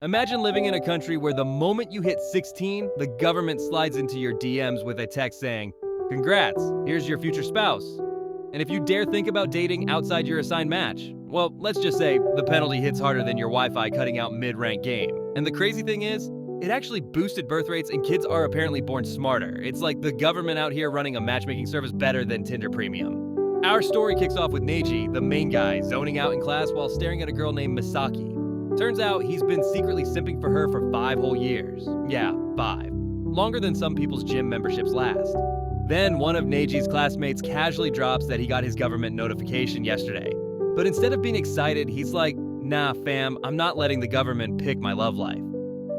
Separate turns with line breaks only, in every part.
Imagine living in a country where the moment you hit 16, the government slides into your DMs with a text saying, "Congrats, here's your future spouse." And if you dare think about dating outside your assigned match, well, let's just say the penalty hits harder than your Wi-Fi cutting out mid-rank game. And the crazy thing is, it actually boosted birth rates and kids are apparently born smarter. It's like the government out here running a matchmaking service better than Tinder Premium. Our story kicks off with Niji, the main guy, zoning out in class while staring at a girl named Misaki. Turns out he's been secretly simping for her for 5 whole years. Yeah, 5. Longer than some people's gym memberships last. Then one of Neji's classmates casually drops that he got his government notification yesterday. But instead of being excited, he's like, "Nah fam, I'm not letting the government pick my love life."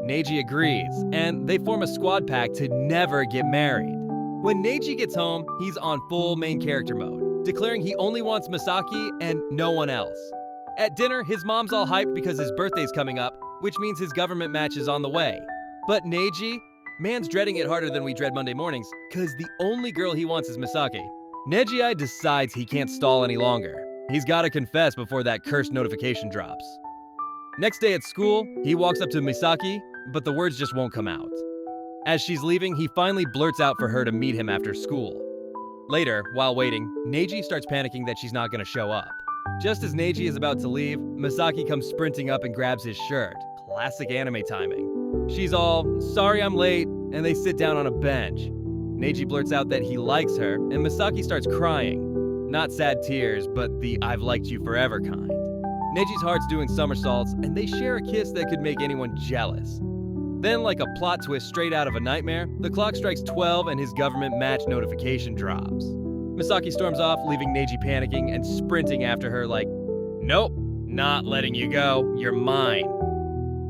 Neji agrees, and they form a squad pact to never get married. When Neji gets home, he's on full main character mode, declaring he only wants Misaki and no one else. At dinner, his mom's all hyped because his birthday's coming up, which means his government match is on the way. But Neji, man's dreading it harder than we dread Monday mornings, cause the only girl he wants is Misaki. Neji decides he can't stall any longer. He's gotta confess before that cursed notification drops. Next day at school, he walks up to Misaki, but the words just won't come out. As she's leaving, he finally blurts out for her to meet him after school. Later, while waiting, Neji starts panicking that she's not gonna show up. Just as Niji is about to leave, Misaki comes sprinting up and grabs his shirt. Classic anime timing. She's all, "Sorry I'm late," and they sit down on a bench. Neji blurts out that he likes her, and Misaki starts crying. Not sad tears, but the "I've liked you forever" kind. Neji's heart's doing somersaults, and they share a kiss that could make anyone jealous. Then, like a plot twist straight out of a nightmare, the clock strikes 12 and his government match notification drops. Misaki storms off, leaving Neji panicking and sprinting after her like, "Nope, not letting you go, you're mine."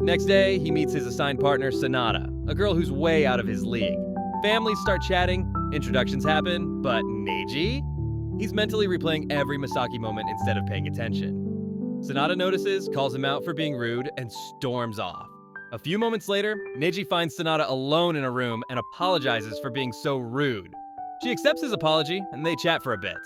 Next day, he meets his assigned partner, Sonata, a girl who's way out of his league. Families start chatting, introductions happen, but Niji? He's mentally replaying every Misaki moment instead of paying attention. Sonata notices, calls him out for being rude, and storms off. A few moments later, Niji finds Sonata alone in a room and apologizes for being so rude. She accepts his apology, and they chat for a bit.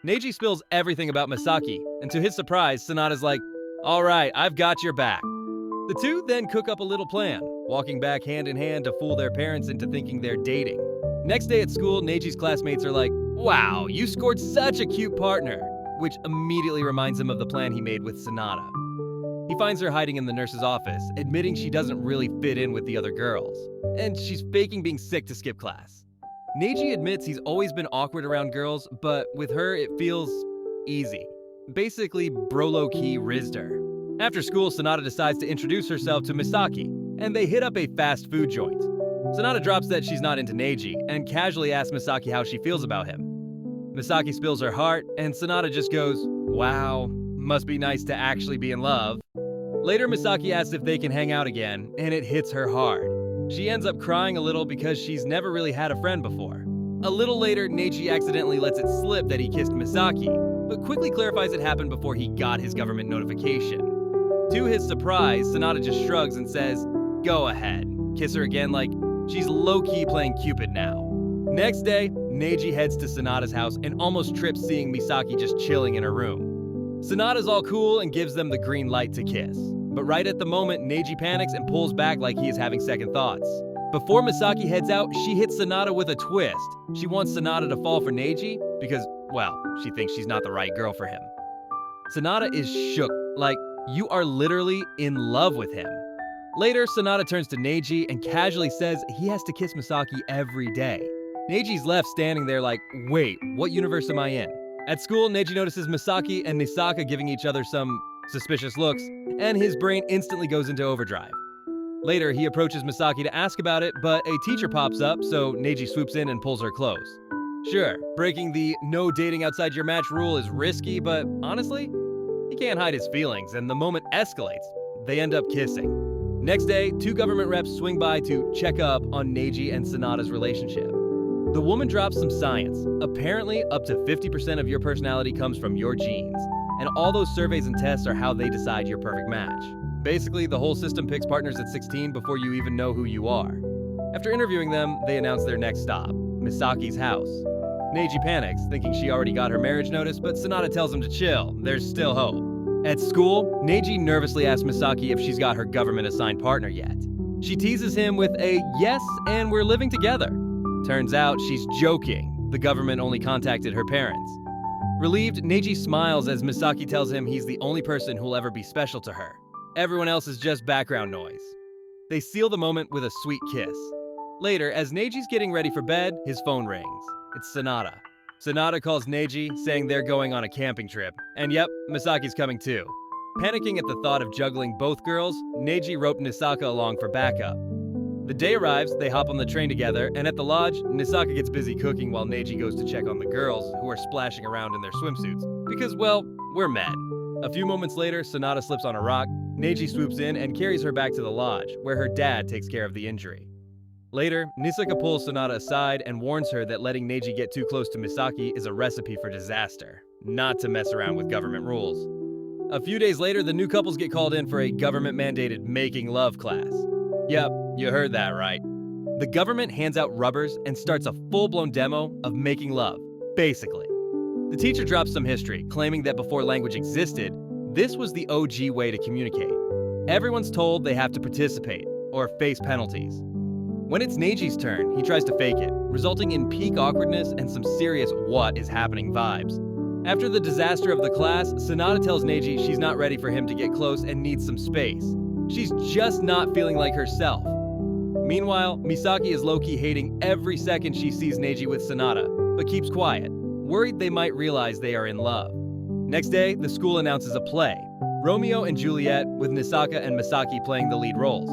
Niji spills everything about Misaki, and to his surprise, Sonata's like, "Alright, I've got your back." The two then cook up a little plan, walking back hand in hand to fool their parents into thinking they're dating. Next day at school, Neji's classmates are like, "Wow, you scored such a cute partner," which immediately reminds him of the plan he made with Sonata. He finds her hiding in the nurse's office, admitting she doesn't really fit in with the other girls, and she's faking being sick to skip class. Niji admits he's always been awkward around girls, but with her it feels easy. Basically, bro-low-key rizzed her. After school, Sonata decides to introduce herself to Misaki, and they hit up a fast food joint. Sonata drops that she's not into Niji, and casually asks Misaki how she feels about him. Misaki spills her heart, and Sonata just goes, "Wow, must be nice to actually be in love." Later, Misaki asks if they can hang out again, and it hits her hard. She ends up crying a little because she's never really had a friend before. A little later, Niji accidentally lets it slip that he kissed Misaki, but quickly clarifies it happened before he got his government notification. To his surprise, Sonata just shrugs and says, "Go ahead." Kiss her again like she's low-key playing Cupid now. Next day, Niji heads to Sonata's house and almost trips seeing Misaki just chilling in her room. Sonata's all cool and gives them the green light to kiss. But right at the moment, Niji panics and pulls back like he is having second thoughts. Before Misaki heads out, she hits Sonata with a twist. She wants Sonata to fall for Niji because, well, she thinks she's not the right girl for him. Sonata is shook, like, you are literally in love with him. Later, Sonata turns to Niji and casually says he has to kiss Misaki every day. Neiji's left standing there like, wait, what universe am I in? At school, Niji notices Misaki and Misaka giving each other some suspicious looks, and his brain instantly goes into overdrive. Later, he approaches Misaki to ask about it, but a teacher pops up, so Niji swoops in and pulls her close. Sure, breaking the no dating outside your match rule is risky, but honestly, he can't hide his feelings, and the moment escalates. They end up kissing. Next day, 2 government reps swing by to check up on Niji and Sonata's relationship. The woman drops some science. Apparently, up to 50% of your personality comes from your genes, and all those surveys and tests are how they decide your perfect match. Basically, the whole system picks partners at 16 before you even know who you are. After interviewing them, they announce their next stop, Misaki's house. Niji panics, thinking she already got her marriage notice, but Sonata tells him to chill, there's still hope. At school, Neji nervously asks Misaki if she's got her government-assigned partner yet. She teases him with a yes, and we're living together. Turns out she's joking. The government only contacted her parents. Relieved, Neji smiles as Misaki tells him he's the only person who'll ever be special to her. Everyone else is just background noise. They seal the moment with a sweet kiss. Later, as Neji's getting ready for bed, his phone rings. It's Sonata. Sonata calls Neji, saying they're going on a camping trip. And yep, Misaki's coming too. Panicking at the thought of juggling both girls, Neji roped Nisaka along for backup. The day arrives, they hop on the train together, and at the lodge, Nisaka gets busy cooking while Neji goes to check on the girls, who are splashing around in their swimsuits. Because, well, we're men. A few moments later, Sonata slips on a rock, Neji swoops in and carries her back to the lodge, where her dad takes care of the injury. Later, Nisaka pulls Sonata aside and warns her that letting Neji get too close to Misaki is a recipe for disaster, not to mess around with government rules. A few days later, the new couples get called in for a government-mandated making love class. Yep, you heard that right. The government hands out rubbers and starts a full-blown demo of making love, basically. The teacher drops some history, claiming that before language existed, this was the OG way to communicate. Everyone's told they have to participate, or face penalties. When it's Neji's turn, he tries to fake it, resulting in peak awkwardness and some serious what is happening vibes. After the disaster of the class, Sonata tells Neji she's not ready for him to get close and needs some space. She's just not feeling like herself. Meanwhile, Misaki is low-key hating every second she sees Neji with Sonata, but keeps quiet, worried they might realize they are in love. Next day, the school announces a play, Romeo and Juliet, with Nisaka and Misaki playing the lead roles.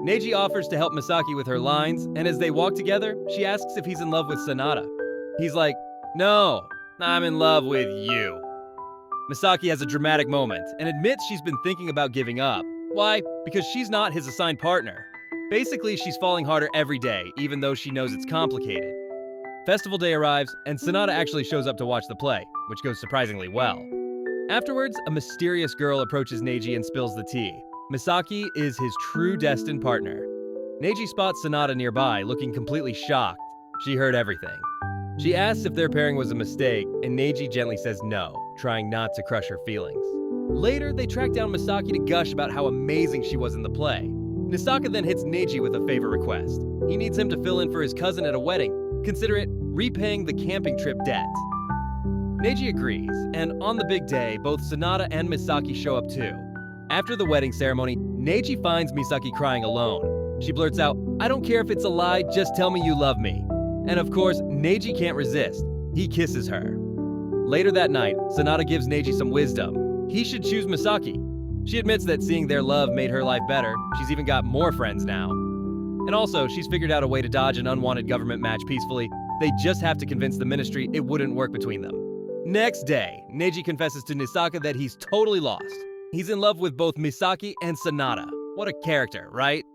Neji offers to help Misaki with her lines, and as they walk together, she asks if he's in love with Sonata. He's like, "No, I'm in love with you." Misaki has a dramatic moment and admits she's been thinking about giving up. Why? Because she's not his assigned partner. Basically, she's falling harder every day, even though she knows it's complicated. Festival day arrives, and Sonata actually shows up to watch the play, which goes surprisingly well. Afterwards, a mysterious girl approaches Neji and spills the tea. Misaki is his true destined partner. Neji spots Sonata nearby, looking completely shocked. She heard everything. She asks if their pairing was a mistake, and Neji gently says no, trying not to crush her feelings. Later, they track down Misaki to gush about how amazing she was in the play. Nisaka then hits Neji with a favor request. He needs him to fill in for his cousin at a wedding. Consider it repaying the camping trip debt. Neji agrees, and on the big day, both Sonata and Misaki show up too. After the wedding ceremony, Neji finds Misaki crying alone. She blurts out, "I don't care if it's a lie, just tell me you love me." And of course, Neji can't resist. He kisses her. Later that night, Sonata gives Neji some wisdom. He should choose Misaki. She admits that seeing their love made her life better. She's even got more friends now. And also, she's figured out a way to dodge an unwanted government match peacefully. They just have to convince the ministry it wouldn't work between them. Next day, Neji confesses to Nisaka that he's totally lost. He's in love with both Misaki and Sonata. What a character, right?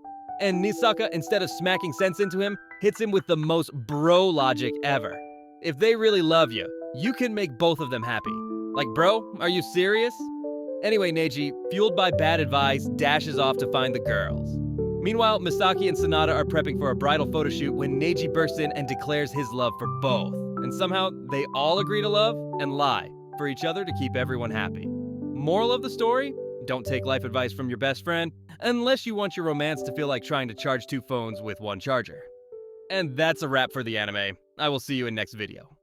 And Nisaka, instead of smacking sense into him, hits him with the most bro logic ever. If they really love you, you can make both of them happy. Like, bro, are you serious? Anyway, Neji, fueled by bad advice, dashes off to find the girls. Meanwhile, Misaki and Sonata are prepping for a bridal photo shoot when Neji bursts in and declares his love for both. And somehow, they all agree to love and lie for each other to keep everyone happy. Moral of the story? Don't take life advice from your best friend, unless you want your romance to feel like trying to charge two phones with one charger. And that's a wrap for the anime. I will see you in next video.